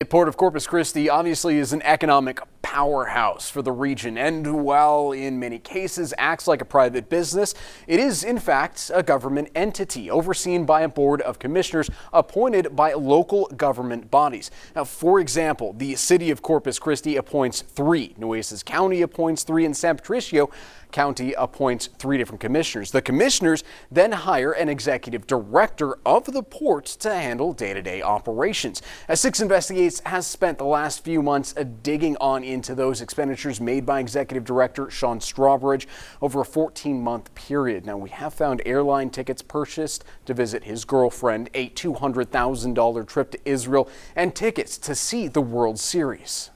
The Port of Corpus Christi obviously is an economic powerhouse for the region, and while in many cases acts like a private business, it is in fact a government entity overseen by a board of commissioners appointed by local government bodies. Now, for example, the city of Corpus Christi appoints 3, Nueces County appoints 3, and San Patricio County appoints 3 different commissioners. The commissioners then hire an executive director of the port to handle day-to-day operations. As 6 Investigates has spent the last few months digging on into those expenditures made by Executive Director Sean Strawbridge over a 14-month period. Now, we have found airline tickets purchased to visit his girlfriend, a $200,000 trip to Israel, and tickets to see the World Series.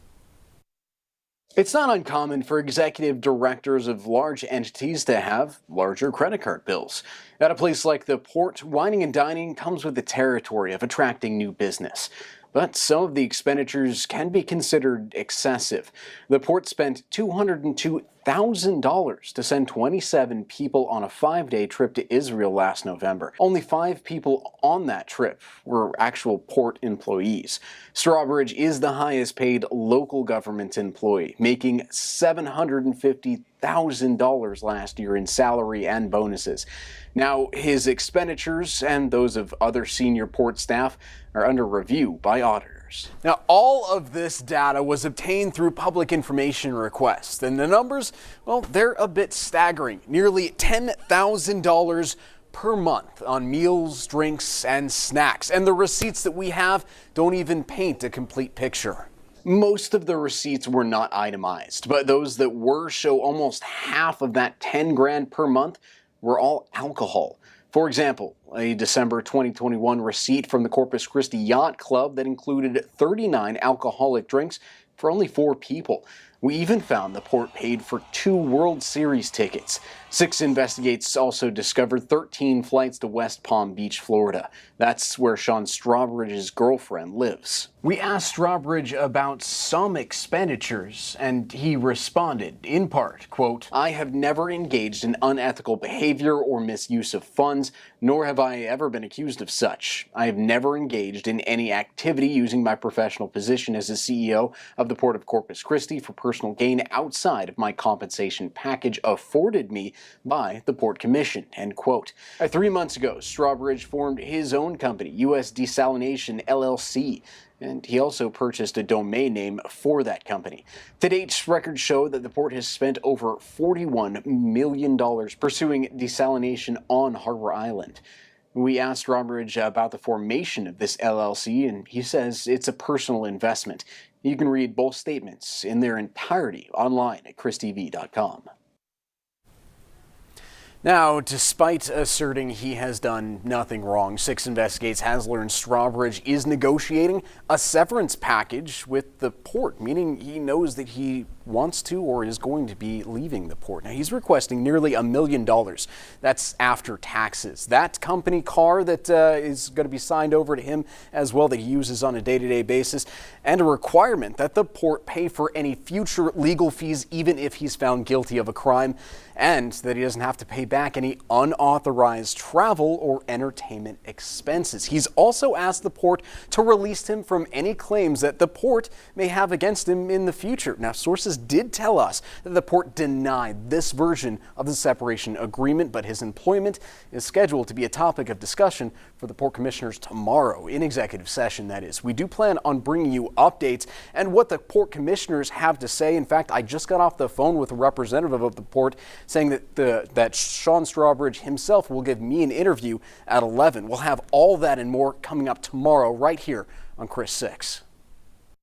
It's not uncommon for executive directors of large entities to have larger credit card bills. At a place like the port, wining and dining comes with the territory of attracting new business. But some of the expenditures can be considered excessive. The port spent $202,000 to send 27 people on a 5-day trip to Israel last November. Only 5 people on that trip were actual port employees. Strawbridge is the highest paid local government employee, making $750,000 last year in salary and bonuses. Now, his expenditures and those of other senior port staff are under review by auditors. Now, all of this data was obtained through public information requests, and the numbers, well, they're a bit staggering. Nearly $10,000 per month on meals, drinks, and snacks. And the receipts that we have don't even paint a complete picture. Most of the receipts were not itemized, but those that were show almost half of that $10,000 per month were all alcohol. For example, a December 2021 receipt from the Corpus Christi Yacht Club that included 39 alcoholic drinks for only 4 people. We even found the port paid for 2 World Series tickets. 6 Investigates also discovered 13 flights to West Palm Beach, Florida. That's where Sean Strawbridge's girlfriend lives. We asked Strawbridge about some expenditures, and he responded, in part, quote, "I have never engaged in unethical behavior or misuse of funds, nor have I ever been accused of such. I have never engaged in any activity using my professional position as a CEO of the Port of Corpus Christi for personal gain outside of my compensation package afforded me by the Port Commission," end quote. 3 months ago, Strawbridge formed his own company, U.S. Desalination LLC, and he also purchased a domain name for that company. To date, records show that the port has spent over $41 million pursuing desalination on Harbor Island. We asked Strawbridge about the formation of this LLC, and he says it's a personal investment. You can read both statements in their entirety online at christv.com. Now, despite asserting he has done nothing wrong, 6 Investigates has learned Strawbridge is negotiating a severance package with the port, meaning he knows that he wants to or is going to be leaving the port. Now, he's requesting nearly $1 million. That's after taxes. That company car that is going to be signed over to him as well, that he uses on a day-to-day basis, and a requirement that the port pay for any future legal fees even if he's found guilty of a crime, and that he doesn't have to pay back any unauthorized travel or entertainment expenses. He's also asked the port to release him from any claims that the port may have against him in the future. Now, sources did tell us that the port denied this version of the separation agreement, but his employment is scheduled to be a topic of discussion for the port commissioners tomorrow, in executive session, that is. We do plan on bringing you updates and what the port commissioners have to say. In fact, I just got off the phone with a representative of the port saying that Sean Strawbridge himself will give me an interview at 11. We'll have all that and more coming up tomorrow right here on Chris 6.